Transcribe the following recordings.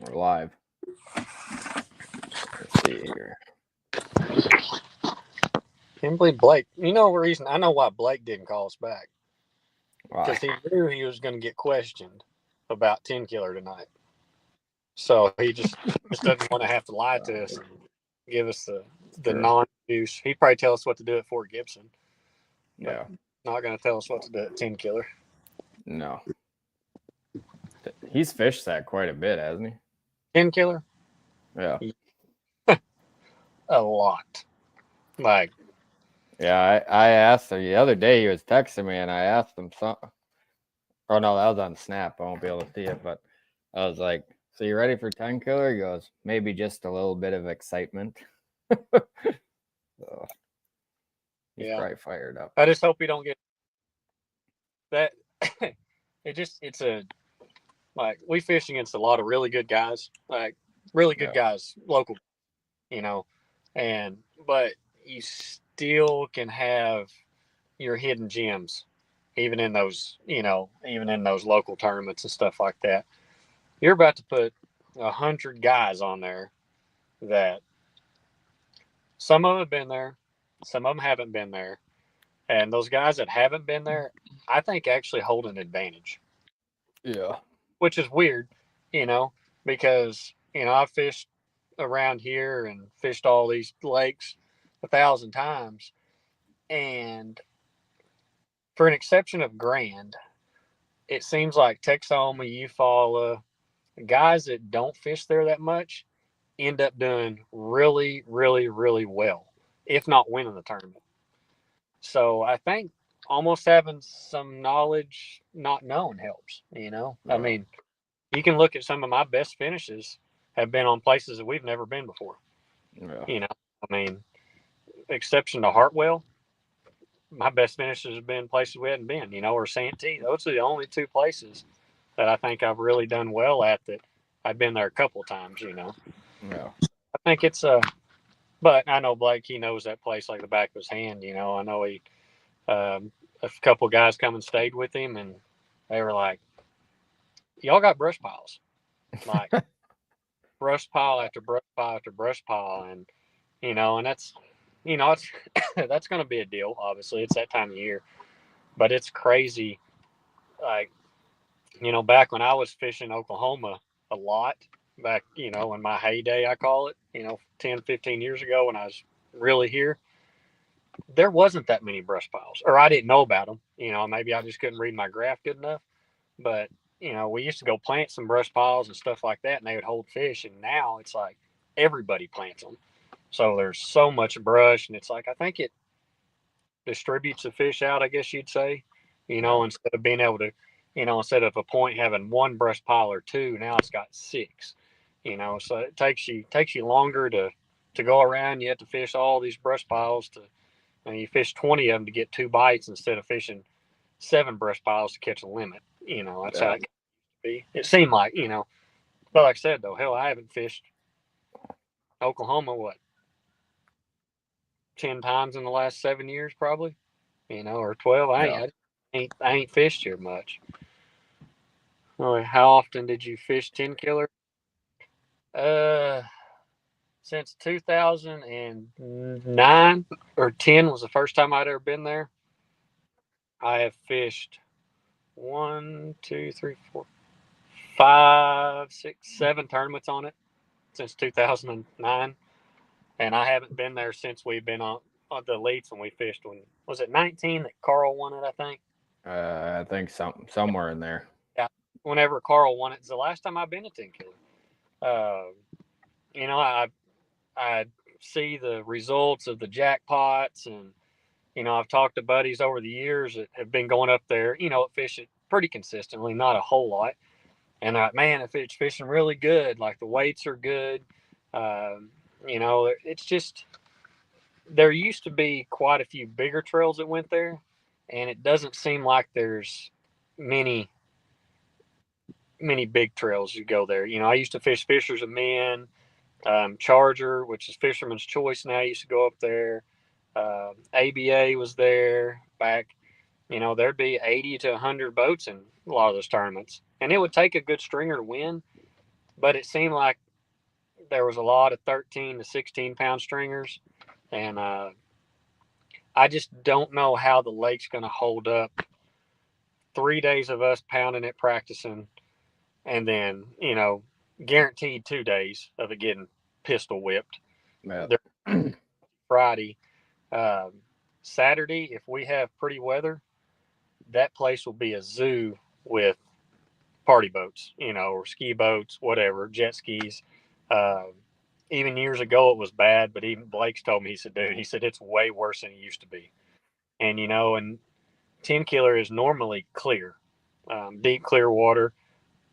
We're live. Let's see here. Can't believe Blake. You know the reason? I know why Blake didn't call us back. Why? Because he knew he was going to get questioned about Tenkiller tonight. So he just doesn't want to have to lie to us and give us the non-juice. He'd probably tell us what to do at Fort Gibson. Yeah. Not going to tell us what to do at Tenkiller. No. He's fished that quite a bit, hasn't he? Tenkiller? Yeah. A lot. Like. Yeah, I asked him the other day. He was texting me, and I asked him something. Oh no, that was on Snap. I won't be able to see it, but I was like, "So you ready for Tenkiller?" He goes, "Maybe just a little bit of excitement." So he's probably fired up. I just hope he don't get that. It's like we fish against a lot of really good guys, like really good guys, local, but you still can have your hidden gems, even in those, even in those local tournaments and stuff like that. You're about to put 100 guys on there that some of them have been there, some of them haven't been there, and those guys that haven't been there, I think actually hold an advantage. Yeah. Which is weird, because, I've fished around here and fished all these lakes 1,000 times. And for an exception of Grand, it seems like Texoma, Eufaula, guys that don't fish there that much end up doing really, really, really well, if not winning the tournament. So I think almost having some knowledge not known helps, I mean, you can look at some of my best finishes have been on places that we've never been before. Yeah. I mean, exception to Hartwell, my best finishes have been places we hadn't been, or Santee. Those are the only two places that I think I've really done well at that I've been there a couple of times, Yeah. I think it's but I know Blake, he knows that place like the back of his hand, I know he, a couple of guys come and stayed with him and they were like, y'all got brush piles. Like, brush pile after brush pile after brush pile, and and that's it's that's going to be a deal. Obviously, it's that time of year, but it's crazy. Like, back when I was fishing Oklahoma a lot, back in my heyday, I call it, 10, 15 years ago when I was really here, there wasn't that many brush piles, or I didn't know about them. Maybe I just couldn't read my graph good enough, but we used to go plant some brush piles and stuff like that, and they would hold fish. And now it's like everybody plants them, so there's so much brush, and it's like I think it distributes the fish out. I guess you'd say, instead of being able to, instead of a point having one brush pile or two, now it's got six. So it takes you longer to go around. You have to fish all these brush piles and you fish 20 of them to get 2 bites instead of fishing 7 brush piles to catch a limit. That's how it can be. It seemed like, but like I said, though, hell, I haven't fished Oklahoma, 10 times in the last 7 years, probably, or 12. I ain't fished here much. How often did you fish Tenkiller? Since 2009 or 10 was the first time I'd ever been there. I have fished 1, 2, 3, 4, 5, 6, 7 tournaments on it since 2009, and I haven't been there since we've been on the elites when we fished. When was it 19 that Carl won it? I think somewhere in there. Yeah, whenever Carl won it, it's the last time I've been to Tenkiller. I see the results of the jackpots, and I've talked to buddies over the years that have been going up there, fishing pretty consistently, not a whole lot. And man, if it's fishing really good, like the weights are good, it's just there used to be quite a few bigger trails that went there, and it doesn't seem like there's many big trails you go there. I used to fish Fishers of Men, Charger, which is Fisherman's Choice now. I used to go up there. ABA was there back. There'd be 80 to 100 boats in a lot of those tournaments, and it would take a good stringer to win. but it seemed like there was a lot of 13 to 16 pound stringers, and I just don't know how the lake's going to hold up 3 days of us pounding it, practicing, and then guaranteed 2 days of it getting pistol whipped. Yeah. Friday, um, Saturday, if we have pretty weather, that place will be a zoo with party boats, or ski boats, whatever, jet skis. Um, Even years ago, it was bad, but even Blake's told me, he said, dude, he said, it's way worse than it used to be. And, and Tenkiller is normally clear, deep, clear water.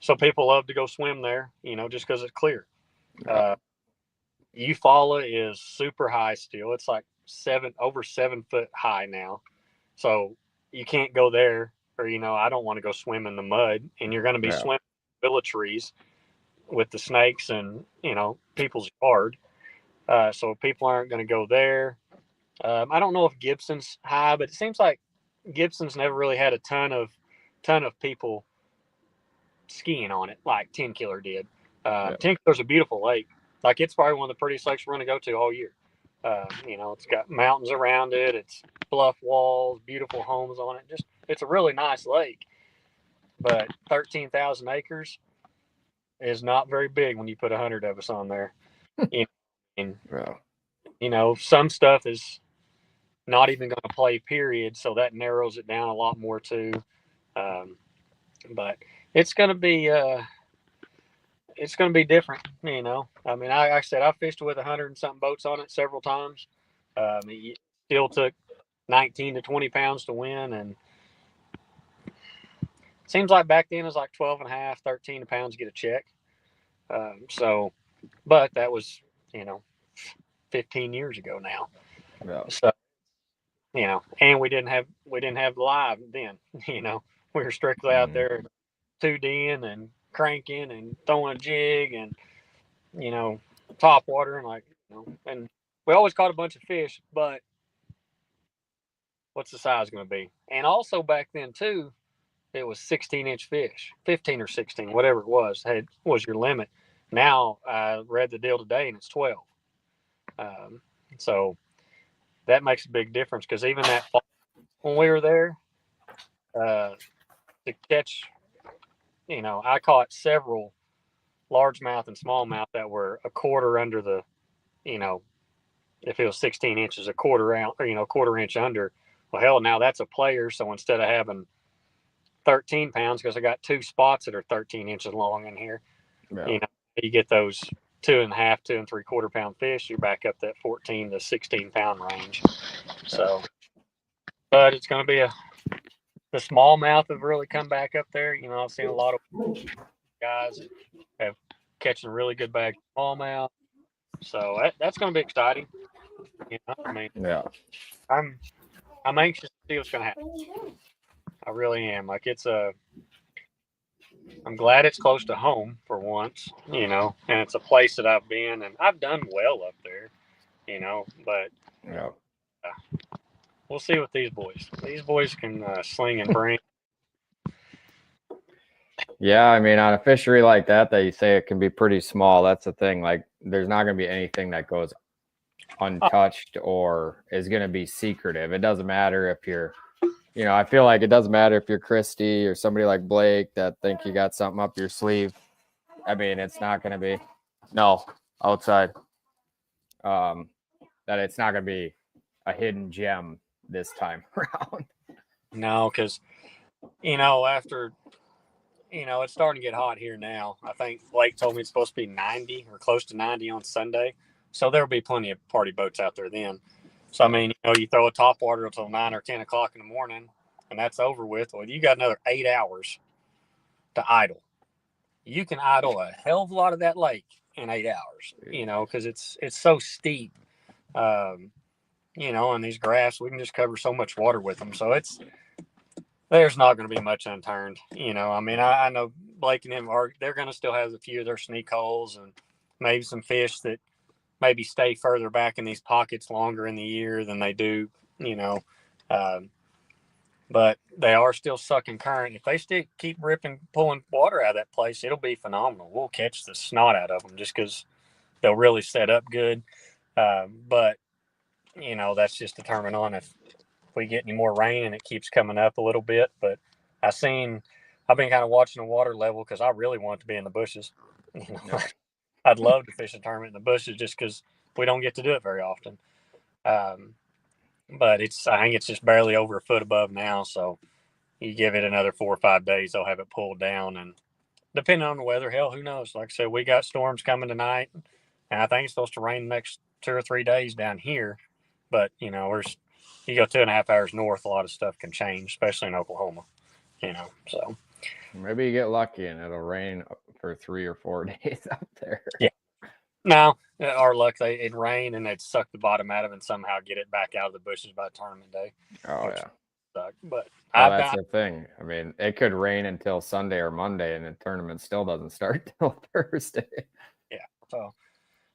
So people love to go swim there, just because it's clear. Yeah. Eufaula is super high still. It's like over 7 foot high now. So you can't go there, or, I don't want to go swim in the mud, and you're going to be Yeah. swimming in the trees with the snakes and, people's yard. So people aren't going to go there. I don't know if Gibson's high, but it seems like Gibson's never really had a ton of people skiing on it like Tenkiller did. Yeah. Tenkiller's a beautiful lake. Like, it's probably one of the prettiest lakes we're going to go to all year. It's got mountains around it. It's bluff walls, beautiful homes on it. It's a really nice lake. But 13,000 acres is not very big when you put 100 of us on there. And, some stuff is not even going to play, period. So that narrows it down a lot more too. But it's going to be different. I mean, I said I fished with 100 and something boats on it several times. It still took 19 to 20 pounds to win, and it seems like back then it was like 12 and a half, 13 pounds to get a check. But that was 15 years ago now. Yeah. So and we didn't have live then. We were strictly out there 2D'ing and cranking and throwing a jig and top water, and and we always caught a bunch of fish, but what's the size going to be? And also back then too, it was 16-inch fish, 15 or 16, whatever it was your limit. Now I read the deal today and it's 12. So that makes a big difference, because even that fall, when we were there, to catch, I caught several largemouth and smallmouth that were a quarter under the, if it was 16 inches, a quarter out, or, quarter inch under. Well, hell, now that's a player. So instead of having 13 pounds, because I got two spots that are 13 inches long in here, you get those 2.5, 2 3/4 pound fish, you're back up that 14 to 16 pound range. So, but it's going to be the smallmouth have really come back up there. I've seen a lot of guys have catching really good bags of smallmouth. So that's going to be exciting. I mean, Yeah. I'm anxious to see what's going to happen. I really am. Like, I'm glad it's close to home for once, and it's a place that I've been, and I've done well up there, but we'll see what these boys can sling and bring. Yeah, I mean, on a fishery like that you say it can be pretty small, that's the thing. Like, there's not going to be anything that goes untouched or is going to be secretive. It doesn't matter if you're, I feel like it doesn't matter if you're Christy or somebody like Blake that think you got something up your sleeve. I mean, it's not going to be, outside. That it's not going to be a hidden gem this time around. No, because, after, it's starting to get hot here now. I think Blake told me it's supposed to be 90 or close to 90 on Sunday. So there'll be plenty of party boats out there then. So, I mean, you throw a top water until 9 or 10 o'clock in the morning, and that's over with. Well, you got another 8 hours to idle. You can idle a hell of a lot of that lake in 8 hours, because it's so steep. And these graphs, we can just cover so much water with them. So there's not going to be much unturned. I mean, I know Blake and him they're going to still have a few of their sneak holes and maybe some fish that maybe stay further back in these pockets longer in the year than they do, but they are still sucking current. If they still keep pulling water out of that place, it'll be phenomenal. We'll catch the snot out of them just because they'll really set up good. But that's just determined on if we get any more rain and it keeps coming up a little bit. But I've been kind of watching the water level because I really want it to be in the bushes. Yeah. I'd love to fish a tournament in the bushes just because we don't get to do it very often. But I think it's just barely over a foot above now. So you give it another 4 or 5 days, they'll have it pulled down. And depending on the weather, hell, who knows? Like I said, we got storms coming tonight, and I think it's supposed to rain the next 2 or 3 days down here. But you go 2.5 hours north, a lot of stuff can change, especially in Oklahoma. So Maybe you get lucky and it'll rain for 3 or 4 days up there. yeah. No, our luck, it'd rain and they'd suck the bottom out of it and somehow get it back out of the bushes by tournament day. Oh yeah. Sucked. But well, that's the thing. I mean, it could rain until Sunday or Monday, and the tournament still doesn't start till Thursday. Yeah. So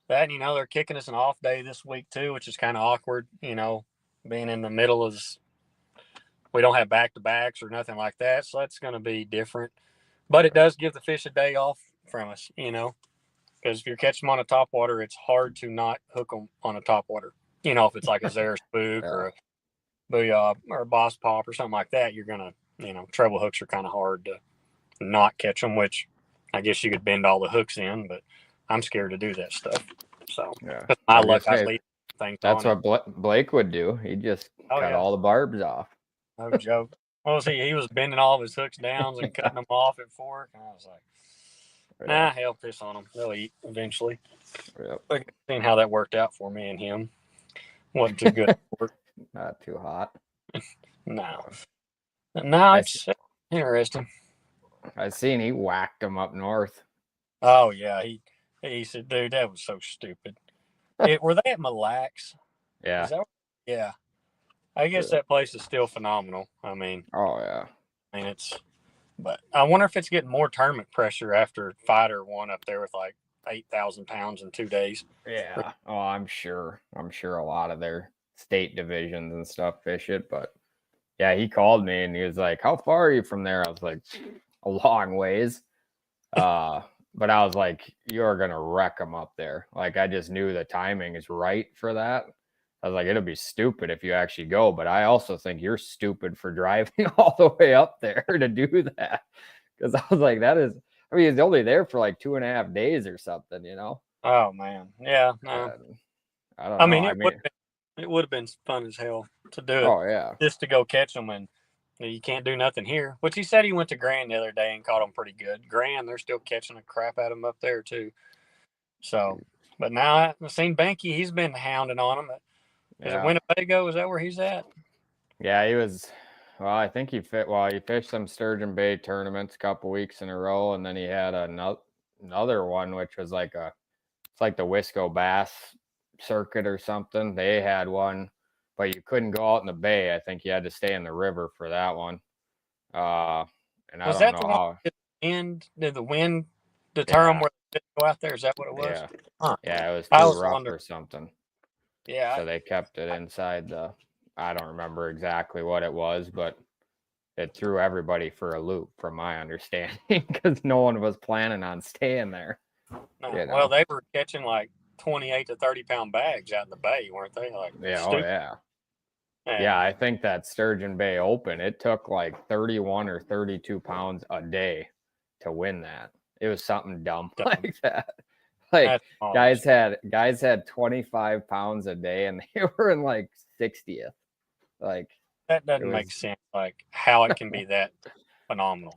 that, they're kicking us an off day this week too, which is kind of awkward. Being in the middle of, we don't have back-to-backs or nothing like that, so that's going to be different. But it does give the fish a day off from us, because if you're catching them on a topwater, it's hard to not hook them on a topwater. If it's like a Zara spook or a booyah or a boss pop or something like that, you're going to, treble hooks are kind of hard to not catch them, which I guess you could bend all the hooks in, but I'm scared to do that stuff. So my luck, I leave things that's on what Blake would do. He'd just cut all the barbs off. No joke. Well, see, he was bending all of his hooks down and cutting them off at fork, and I was like, nah, hell, piss on them. They'll eat eventually. Yep. But seeing how that worked out for me and him wasn't too good. Not too hot. No, it's interesting. I seen he whacked him up north. Oh yeah, he said, dude, that was so stupid. Were they at Mille Lacs? Yeah. Yeah. I guess that place is still phenomenal. I mean, oh yeah. I mean but I wonder if it's getting more tournament pressure after Fighter won up there with like 8,000 pounds in 2 days. Yeah. Oh, I'm sure. I'm sure a lot of their state divisions and stuff fish it, but yeah, he called me and he was like, "How far are you from there?" I was like, "A long ways." But I was like, "You're gonna wreck them up there." Like I just knew the timing is right for that. I was like, it'll be stupid if you actually go, but I also think you're stupid for driving all the way up there to do that. Because I was like, he's only there for like 2.5 days or something, Oh man, yeah, no. I don't know. It would have been fun as hell to do it. Oh yeah, just to go catch them, and you can't do nothing here. Which he said he went to Grand the other day and caught them pretty good. Grand, they're still catching the crap out of them up there too. So, but now I've seen Banky. He's been hounding on them. Is it Winnebago? Is that where he's at? Yeah, he was. Well, I think he fished some Sturgeon Bay tournaments a couple weeks in a row, and then he had another one, which was it's like the Wisco Bass circuit or something. They had one, but you couldn't go out in the bay. I think you had to stay in the river for that one. And I don't know how. Did the wind deter them where they go out there? Is that what it was? Yeah, yeah, it was too rough or something. Yeah. So they kept it inside I don't remember exactly what it was, but it threw everybody for a loop from my understanding because no one was planning on staying there. No. Well, they were catching like 28 to 30 pound bags out in the bay, weren't they? Like, yeah, I think that Sturgeon Bay Open, it took like 31 or 32 pounds a day to win that. It was something dumb like that. Like guys had 25 pounds a day and they were in like 60th. Like that doesn't make sense. Like how it can be that phenomenal.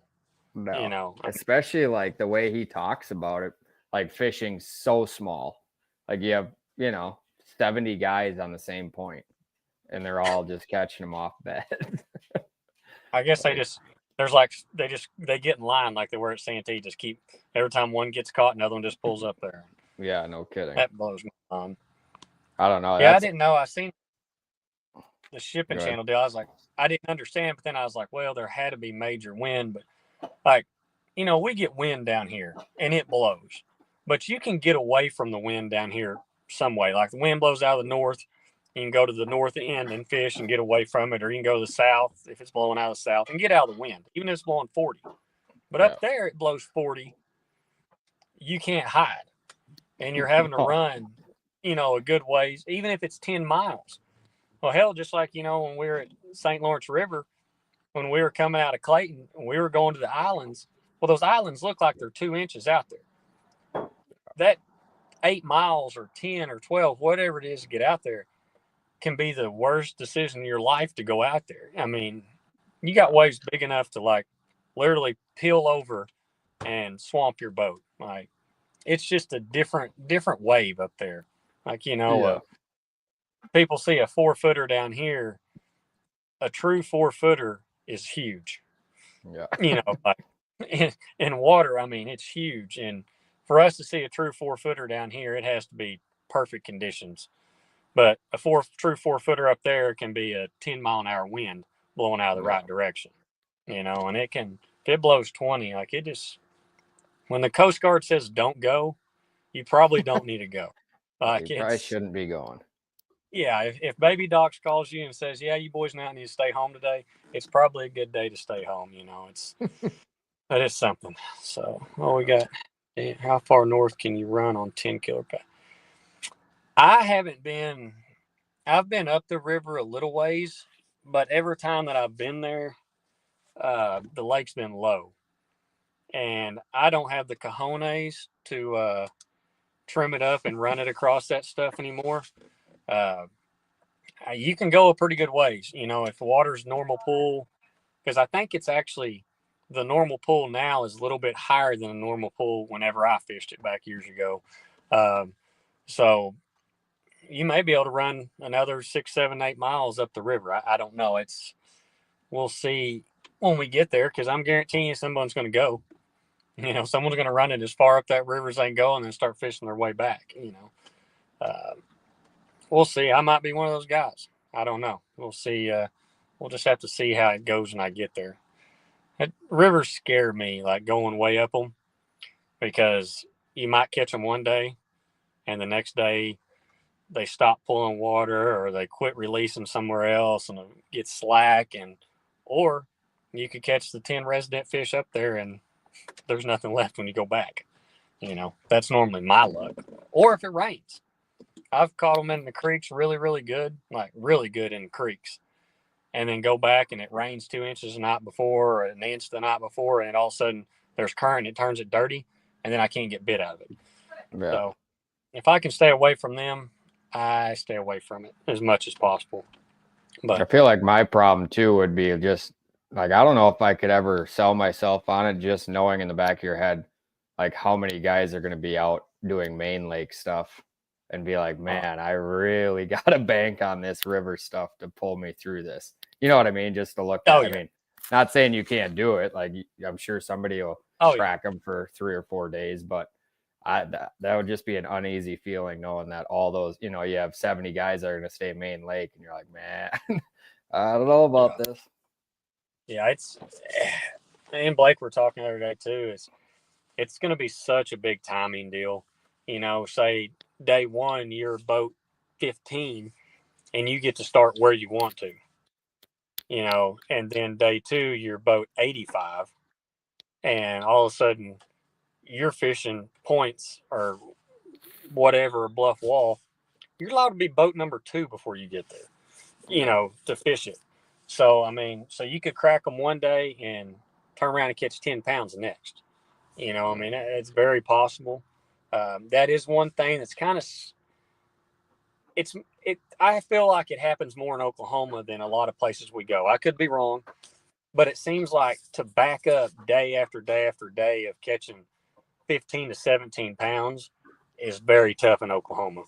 No, especially like the way he talks about it, like fishing so small. Like you have, 70 guys on the same point and they're all just catching them off bed. I guess they get in line like they were at Santee. Just keep every time one gets caught, another one just pulls up there. Yeah, no kidding. That blows my mind. I don't know. Yeah, I didn't know. I seen the shipping channel deal. I was like, I didn't understand, but then I was like, well, there had to be major wind, but like, we get wind down here and it blows, but you can get away from the wind down here some way. Like the wind blows out of the north, You can go to the north end and fish and get away from it, or you can go to the south if it's blowing out of the south and get out of the wind, even if it's blowing 40. But Yeah. up there, it blows 40. You can't hide, and you're having to run, a good ways, even if it's 10 miles. Well, hell, just like, when we were at St. Lawrence River, when we were coming out of Clayton, we were going to the islands. Well, those islands look like they're 2 inches out there. That 8 miles or 10 or 12, whatever it is to get out there, can be the worst decision in your life to go out there. I mean, you got waves big enough to like literally peel over and swamp your boat. Like, it's just a different wave up there. Like, people see a 4-footer down here. A true 4-footer is huge. Yeah. Like in water, I mean, it's huge. And for us to see a true 4-footer down here, it has to be perfect conditions. But a true 4-footer up there can be a 10-mile-an-hour wind blowing out of the right direction. And if it blows 20, like it just, when the Coast Guard says don't go, you probably don't need to go. Like, you probably shouldn't be going. Yeah, if Baby Docs calls you and says, "Yeah, you boys now need to stay home today," it's probably a good day to stay home. That is something. So, we got. How far north can you run on Tenkiller Path? I haven't been. I've been up the river a little ways, but every time that I've been there, the lake's been low, and I don't have the cojones to trim it up and run it across that stuff anymore. You can go a pretty good ways, if the water's normal pool, because I think it's actually the normal pool now is a little bit higher than a normal pool whenever I fished it back years ago. So you may be able to run another 6, 7, 8 miles up the river. I don't know. We'll see when we get there, because I'm guaranteeing you someone's going to go. Someone's going to run it as far up that river as they can go and then start fishing their way back. We'll see. I might be one of those guys. I don't know. We'll see. We'll just have to see how it goes when I get there. Rivers scare me, like going way up them, because you might catch them one day, and the next day they stop pulling water, or they quit releasing somewhere else, and it gets slack, or you could catch the 10 resident fish up there, and there's nothing left when you go back. That's normally my luck. Or if it rains. I've caught them in the creeks really, really good, like really good in creeks, and then go back and it rains 2 inches the night before, or an inch the night before, and all of a sudden there's current, it turns it dirty, and then I can't get bit out of it. Yeah. So if I can stay away from them, I stay away from it as much as possible. But I feel like my problem too would be just like, I don't know if I could ever sell myself on it, just knowing in the back of your head, like how many guys are going to be out doing main lake stuff. And be like, man, I really got to bank on this river stuff to pull me through this. You know what I mean? Just to look at, I mean, not saying you can't do it. Like, I'm sure somebody will track them for 3 or 4 days, but that would just be an uneasy feeling knowing that all those, you have 70 guys that are going to stay main lake, and you're like, man, I don't know about this. Yeah, and Blake were talking the other day too, it's going to be such a big timing deal. Say day one, you're boat 15 and you get to start where you want to, and then day 2, you're boat 85, and all of a sudden you're fishing points or whatever, a bluff wall. You're allowed to be boat number 2 before you get there, to fish it. So, I mean, you could crack them one day and turn around and catch 10 pounds the next. I mean, it's very possible. That is one thing that's kind of, I feel like it happens more in Oklahoma than a lot of places we go. I could be wrong, but it seems like to back up day after day after day of catching 15 to 17 pounds is very tough in Oklahoma.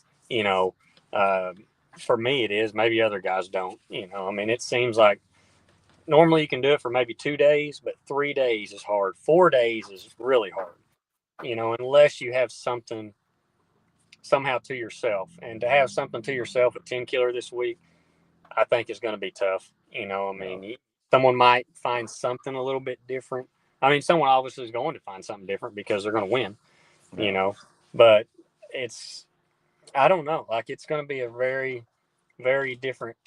For me, it is. Maybe other guys don't. I mean, it seems like normally you can do it for maybe 2 days, but 3 days is hard. 4 days is really hard. Unless you have something somehow to yourself. And to have something to yourself at Tenkiller this week, I think is going to be tough. I mean, someone might find something a little bit different. I mean, someone obviously is going to find something different because they're going to win, but I don't know. Like, it's going to be a very very different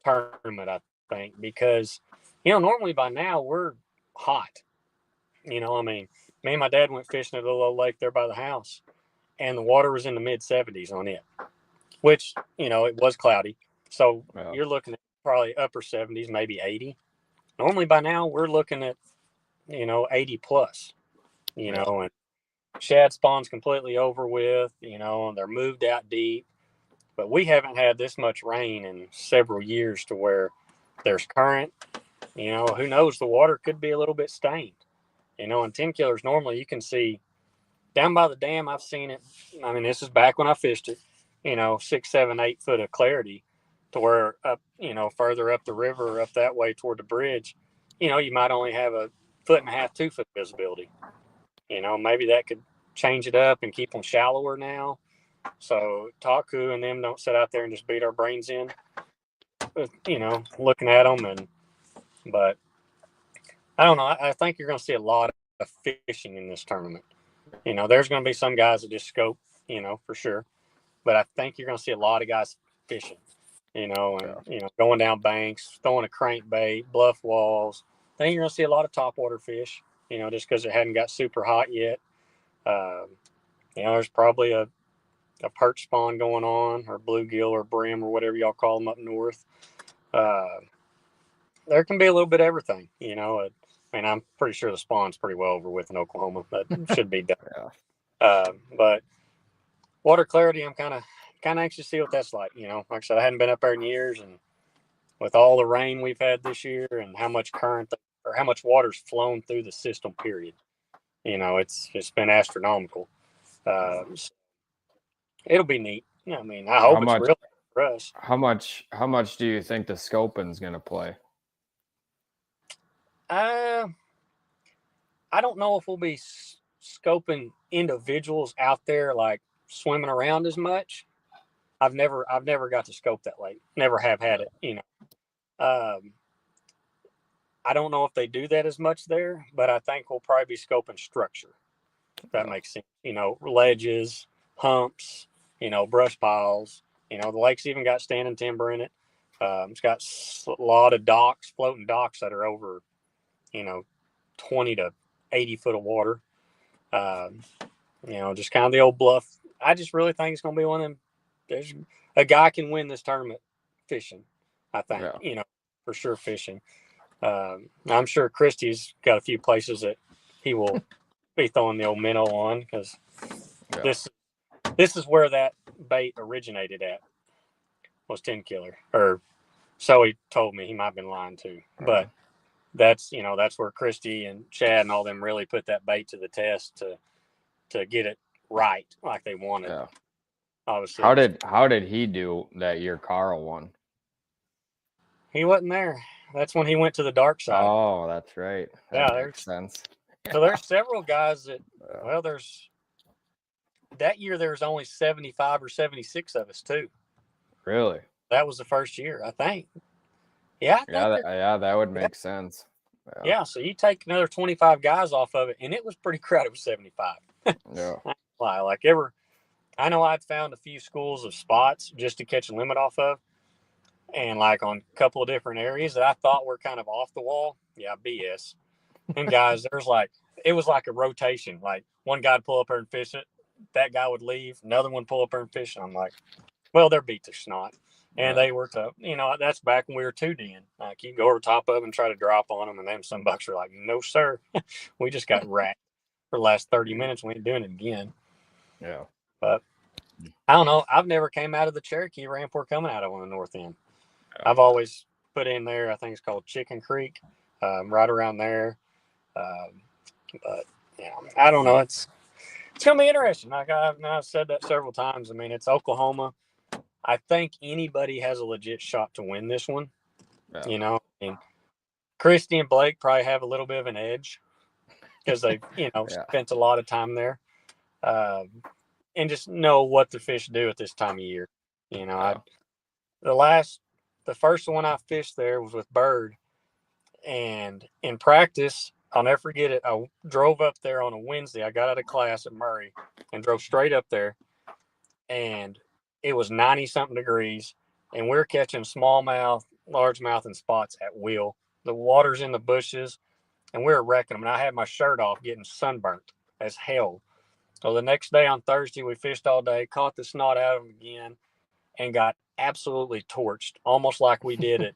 tournament, I think, because, normally by now we're hot. I mean, me and my dad went fishing at a little old lake there by the house, and the water was in the mid 70s on it, which, it was cloudy. So you're looking at probably upper 70s, maybe 80. Normally by now we're looking at, 80 plus, and shad spawn's completely over with, and they're moved out deep. But we haven't had this much rain in several years to where there's current. Who knows? The water could be a little bit stained. And Tenkillers, normally you can see down by the dam. I've seen it. I mean, this is back when I fished it, 6, 7, 8 foot of clarity to where up, further up the river, up that way toward the bridge, you might only have a 1.5 2 foot visibility. Maybe that could change it up and keep them shallower now. So Taku and them don't sit out there and just beat our brains in, looking at them. But I don't know. I think you're going to see a lot of fishing in this tournament. There's going to be some guys that just scope, for sure. But I think you're going to see a lot of guys fishing, going down banks, throwing a crankbait, bluff walls. I think you're going to see a lot of topwater fish, just because it hadn't got super hot yet. There's probably a perch spawn going on, or bluegill or brim or whatever y'all call them up north. There can be a little bit of everything, I'm pretty sure the spawn's pretty well over with in Oklahoma. That should be done. But water clarity, I'm kind of anxious to see what that's like. Like I said, I hadn't been up there in years, and with all the rain we've had this year and how much current or how much water's flown through the system, period, it's been astronomical. So it'll be neat. I hope it's real for us. How much do you think the scoping's going to play? I don't know if we'll be scoping individuals out there like swimming around as much. I've never got to scope that lake. Never have had it. I don't know if they do that as much there, but I think we'll probably be scoping structure. If that makes sense. Ledges, humps, brush piles. The lake's even got standing timber in it. It's got a lot of docks, floating docks that are over, 20 to 80 foot of water. Just kind of the old bluff. I just really think it's going to be one of them. There's a guy can win this tournament fishing, I think, for sure fishing. I'm sure Christie's got a few places that he will be throwing the old minnow on, because this is where that bait originated at, was Tenkiller. Or so he told me. He might have been lying too. But that's where Christie and Chad and all them really put that bait to the test to get it right like they wanted. Yeah. Obviously. How did he do that year Carl won? He wasn't there. That's when he went to the dark side. Oh, that's right. That makes sense. So there's several guys that that year there was only 75 or 76 of us too. Really? That was the first year, I think. Yeah. That would make sense. Yeah. So you take another 25 guys off of it, and it was pretty crowded with 75. Yeah. I know I'd found a few schools of spots just to catch a limit off of, and like on a couple of different areas that I thought were kind of off the wall. Yeah, BS. And guys, it was like a rotation. Like one guy'd pull up there and fish it, that guy would leave, another one pull up there and fish it. I'm like, well, they're beat to snot. And they were tough. That's back when we were 2D'ing. Like you go over top of them and try to drop on them, and then some bucks are like, no, sir. We just got racked for the last 30 minutes. We ain't doing it again. Yeah. But I don't know. I've never came out of the Cherokee ramp we're coming out of on the north end. I've always put in there, I think it's called Chicken Creek, right around there. But I don't know. It's going to be interesting. Like I've said that several times. I mean, it's Oklahoma. I think anybody has a legit shot to win this one. Yeah. Christy and Blake probably have a little bit of an edge because they've, spent a lot of time there, and just know what the fish do at this time of year. The first one I fished there was with Bird, and in practice, I'll never forget it. I drove up there on a Wednesday. I got out of class at Murray, and drove straight up there, and it was 90-something degrees, and we're catching smallmouth, largemouth, and spots at will. The water's in the bushes, and we were wrecking them. And I had my shirt off, getting sunburnt as hell. So the next day on Thursday, we fished all day, caught the snot out of them again, and got absolutely torched, almost like we did at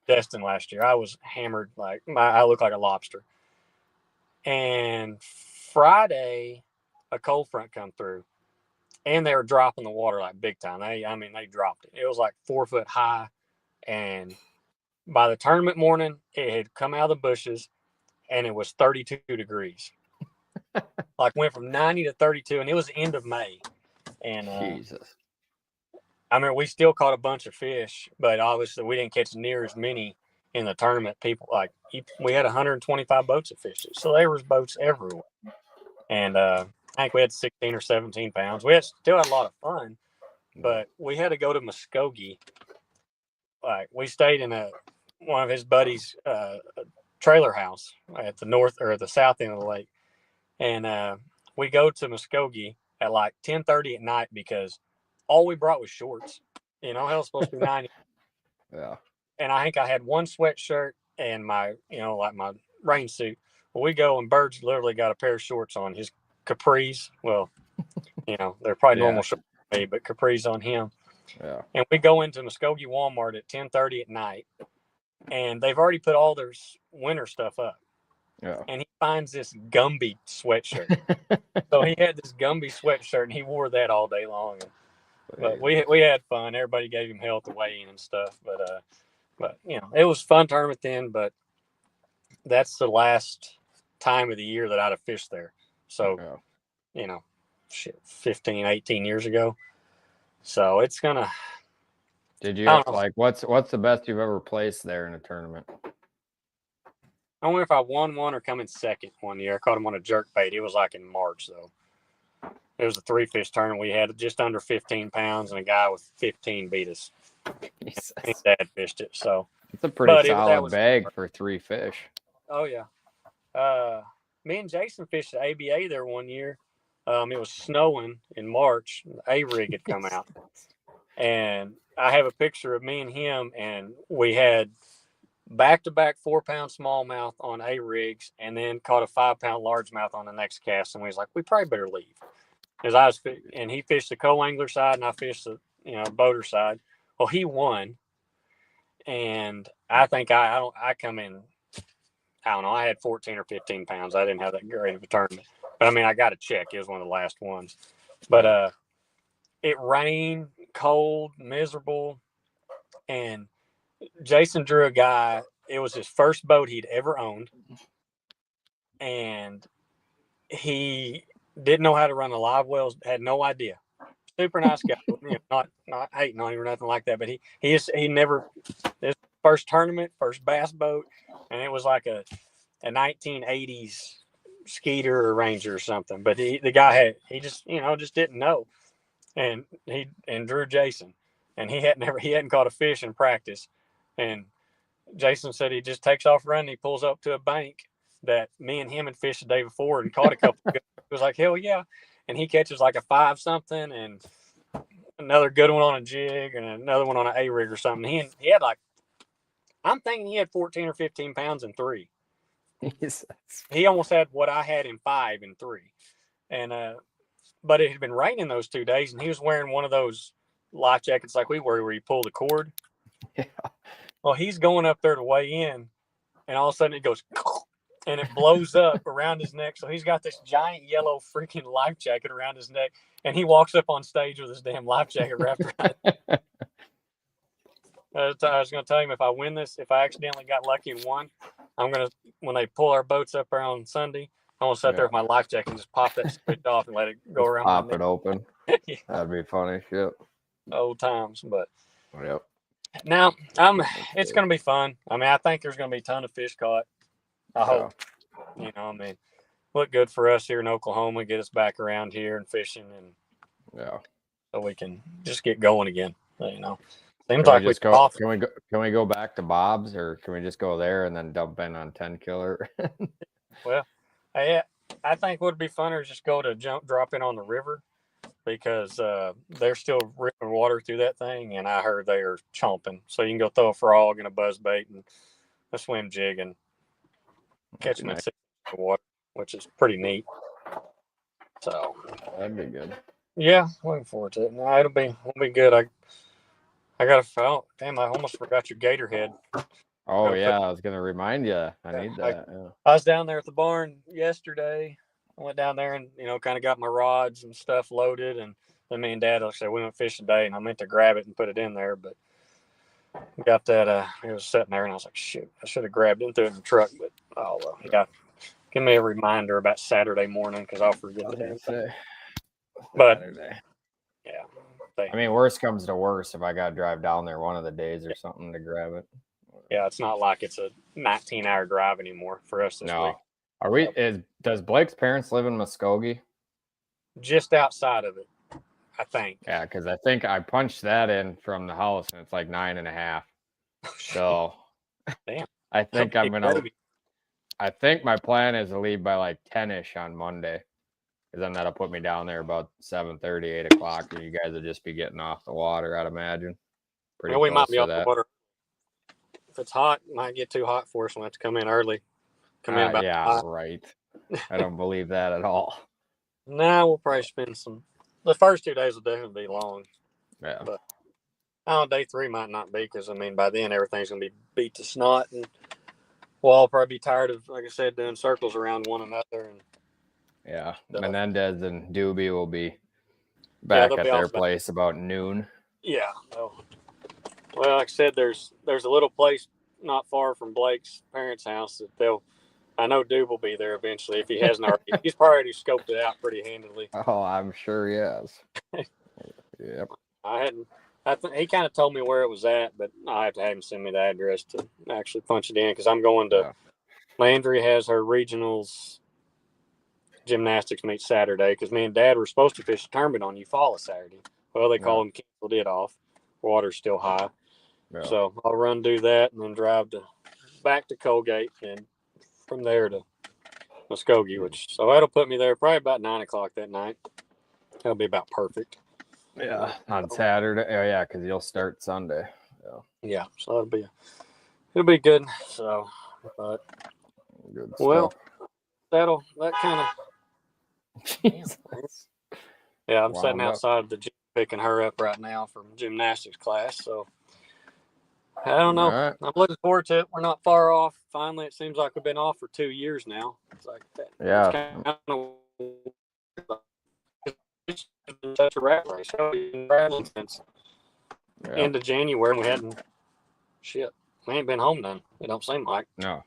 Destin last year. I was hammered, I look like a lobster. And Friday, a cold front come through, and they were dropping the water like big time. They dropped it. It was like 4 foot high, and by the tournament morning, it had come out of the bushes, and it was 32 degrees. Like went from 90 to 32, and it was the end of May. And Jesus. I mean, we still caught a bunch of fish, but obviously we didn't catch near as many in the tournament. People we had 125 boats that fished it, so there was boats everywhere. And I think we had 16 or 17 pounds. We still had a lot of fun, but we had to go to Muskogee. Like we stayed in one of his buddies' trailer house at the north or the south end of the lake, and we go to Muskogee at like 10:30 at night because all we brought was shorts. Hell, it's supposed to be 90. Yeah. And I think I had one sweatshirt and my my rain suit. Well, we go and Bird's literally got a pair of shorts on, his capris. Well, they're probably normal shorts for me, but capris on him. Yeah. And we go into Muskogee Walmart at 10:30 at night, and they've already put all their winter stuff up. Yeah. And he finds this Gumby sweatshirt. So he had this Gumby sweatshirt, and he wore that all day long. But we had fun. Everybody gave him hell at the weigh-in and stuff. But it was a fun tournament then. But that's the last time of the year that I'd have fished there. So, 15, 18 years ago. So it's gonna. Did you what's the best you've ever placed there in a tournament? I wonder if I won one or come in second one year. I caught him on a jerk bait. It was like in March though. It was a 3-fish tournament. We had just under 15 pounds, and a guy with 15 beat us. His dad fished it, so it's a pretty solid bag for 3 fish. Oh yeah. Me and Jason fished the ABA there one year. It was snowing in March. A rig had come out, and I have a picture of me and him, and we had back-to-back 4-pound smallmouth on A rigs, and then caught a 5-pound largemouth on the next cast, and we was like, we probably better leave. And he fished the co-angler side, and I fished the boater side. Well, he won, and I think I come in. I don't know. I had 14 or 15 pounds. I didn't have that great of a tournament, but I mean, I got a check. It was one of the last ones. But it rained, cold, miserable, and Jason drew a guy. It was his first boat he'd ever owned, and he didn't know how to run a live well. Had no idea. Super nice guy. Not hating on him or nothing like that. But he never. This first tournament, first bass boat, and it was like a 1980s Skeeter or Ranger or something. But the guy just didn't know, and drew Jason, and he hadn't caught a fish in practice, and Jason said he just takes off running. He pulls up to a bank that me and him had fished the day before and caught a couple. It was like, hell yeah. And he catches like a 5-something and another good one on a jig and another one on an A rig or something. He had I'm thinking he had 14 or 15 pounds in 3. He almost had what I had in 5 and 3. And, but it had been raining those 2 days, and he was wearing one of those life jackets like we were, where you pull the cord. Yeah. Well, he's going up there to weigh in, and all of a sudden it goes, and it blows up around his neck. So he's got this giant yellow freaking life jacket around his neck, and he walks up on stage with his damn life jacket wrapped around it. I was going to tell him, if I win this, if I accidentally got lucky and won, when they pull our boats up there on Sunday, I'm going to sit there with my life jacket and just pop that switch off and let it go around. Pop it open. Yeah. That'd be funny. Yep. Old times, but. Yep. Now, it's going to be fun. I mean, I think there's going to be a ton of fish caught. I hope. Look good for us here in Oklahoma, get us back around here and fishing, and so we can just get going again. Seems like we go. Can we go back to Bob's, or can we just go there and then dump in on Tenkiller? Well, I think what would be funner is just go to drop in on the river, because they're still ripping water through that thing, and I heard they are chomping. So you can go throw a frog and a buzzbait and a swim jig and catch them in 6 inches of water, which is pretty neat. So That'd be good. yeah, looking forward to it. No, it'll be good. I got a oh, damn, I almost forgot your gator head. Oh yeah, I was gonna remind you. I need that. Yeah. I was down there at the barn yesterday. I went down there and kind of got my rods and stuff loaded, and then me and Dad said we went fishing today, and I meant to grab it and put it in there, but got that. It was sitting there, and I was like, shoot, I should have grabbed it and threw it in the truck, but oh well. Yeah, give me a reminder about Saturday morning because I'll forget the damn thing. But Saturday. yeah, I mean, worst comes to worst, if I got to drive down there one of the days or something to grab it. Yeah, it's not like it's a 19-hour drive anymore for us this week. Are we? Does Blake's parents live in Muskogee? Just outside of it, I think. Yeah, because I think I punched that in from the house, and it's like 9.5. So, damn. I think I'm gonna. I think my plan is to leave by like 10ish on Monday, because then that'll put me down there about 7:30, 8 o'clock, and you guys will just be getting off the water, I'd imagine. Pretty we might be off the water. If it's hot, it might get too hot for us. We'll have to come in early. Come in about right. I don't believe that at all. Nah, we'll probably spend the first 2 days will definitely be long. Yeah. But day 3 might not be, because by then everything's gonna be beat to snot, and we'll all probably be tired of, like I said, doing circles around one another. And yeah, Menendez and Doobie will be back at their place about noon. Yeah. Well, like I said, there's a little place not far from Blake's parents' house that I know Doob will be there eventually if he hasn't already. He's already scoped it out pretty handily. Oh, I'm sure he has. Yep. He kind of told me where it was at, but I have to have him send me the address to actually punch it in, because I'm going to. Yeah. Landry has her regionals gymnastics meet Saturday, because me and Dad were supposed to fish a tournament on Eufaula Saturday. Well, they called and canceled it off. Water's still high. Yeah. So I'll run do that and then drive back to Colgate, and from there to Muskogee, so that'll put me there probably about 9 o'clock that night. That'll be about perfect. Yeah, on Saturday. Oh yeah, because you'll start Sunday. Yeah, so it'll be good. So, but good stuff. Well, that kind of. Yeah, I'm sitting outside of the gym picking her up right now from gymnastics class. So I don't know. Right. I'm looking forward to it. We're not far off. Finally, it seems like we've been off for 2 years now. It's like that. Yeah. It's been such a rat race. We've been since end of January, and we hadn't. Shit, we ain't been home none. It don't seem like. No.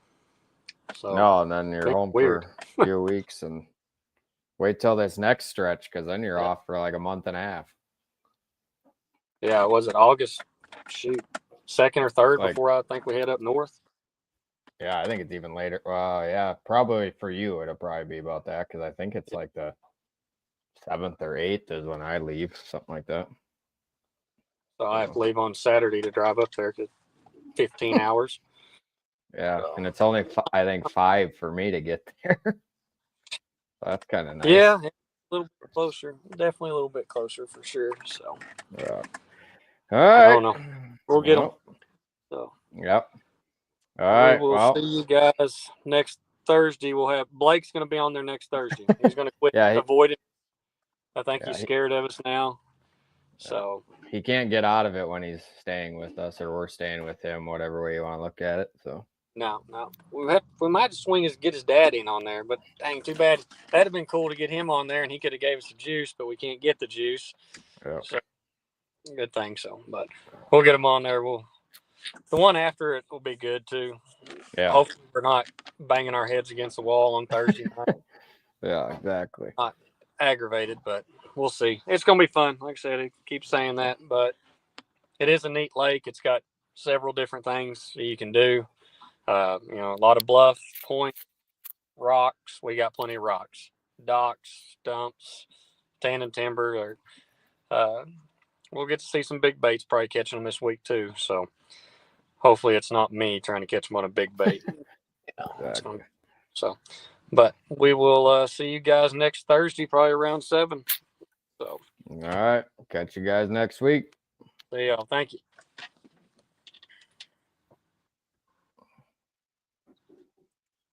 So no, and then you're home for a few weeks, and wait till this next stretch, because then you're off for like a month and a half. Yeah, was it August? Shoot, 2nd or 3rd before I think we head up north. Yeah, I think it's even later. Well, yeah, probably for you it'll probably be about that, because I think it's like the 7th or 8th is when I leave, something like that. So I have to leave on Saturday to drive up there, 15 hours. Yeah, and it's only I think 5 for me to get there. That's kind of nice. Yeah, a little bit closer. Definitely a little bit closer for sure. So. Yeah. All right. I don't know. We'll get them. So. Yep. All right. We'll see you guys next Thursday. We'll have Blake's going to be on there next Thursday. He's going to quit avoiding. I think he's scared of us now. So he can't get out of it when he's staying with us, or we're staying with him, whatever way you want to look at it. So. No. We might get his dad in on there, but dang, too bad. That'd have been cool to get him on there, and he could have gave us the juice, but we can't get the juice. Yep. So good thing. So, but we'll get him on there. The one after it will be good too. Yeah. Hopefully we're not banging our heads against the wall on Thursday night. Yeah, exactly. Not aggravated, but we'll see. It's gonna be fun. Like I said, I keep saying that, but it is a neat lake. It's got several different things that you can do. A lot of bluff, point, rocks. We got plenty of rocks, docks, stumps, tandem timber. We'll get to see some big baits probably catching them this week too. So hopefully it's not me trying to catch them on a big bait. Exactly. But we will see you guys next Thursday, probably around 7. So All right. Catch you guys next week. See y'all. Thank you.